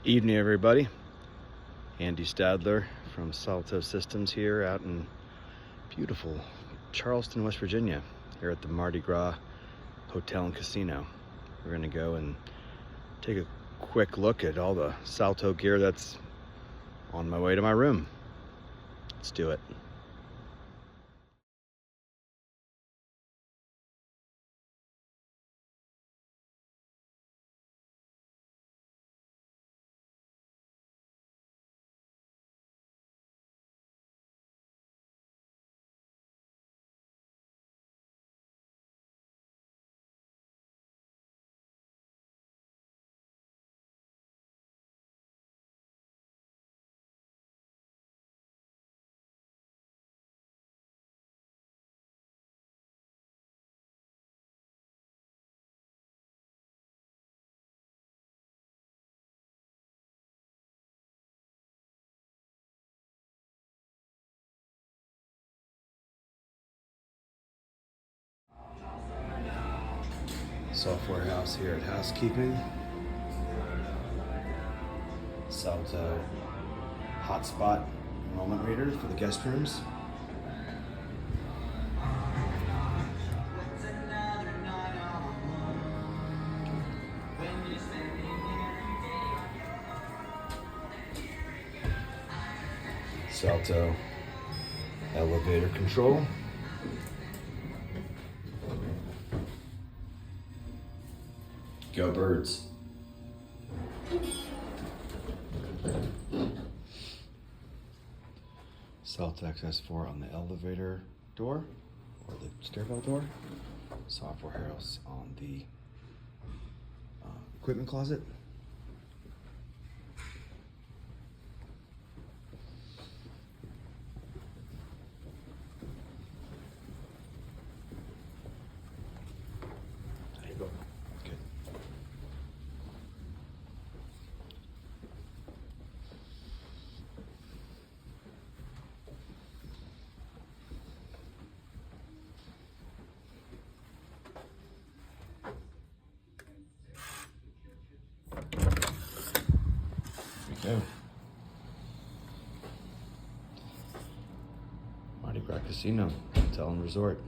Evening, everybody. Andy Stadler from Salto Systems here out in beautiful Charleston, West Virginia, here at the Mardi Gras Hotel and Casino. We're gonna go and take a quick look at all the Salto gear that's on my way to my room. Let's do it. Software house here at housekeeping. Salto hotspot enrollment reader for the guest rooms. Salto elevator control. Go birds. Salto access 4 on the elevator door or the stairwell door. Software house on the equipment closet. There you go. Good. There we go. Mardi Gras Casino, Hotel and Resort.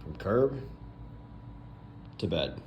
From curb to bed.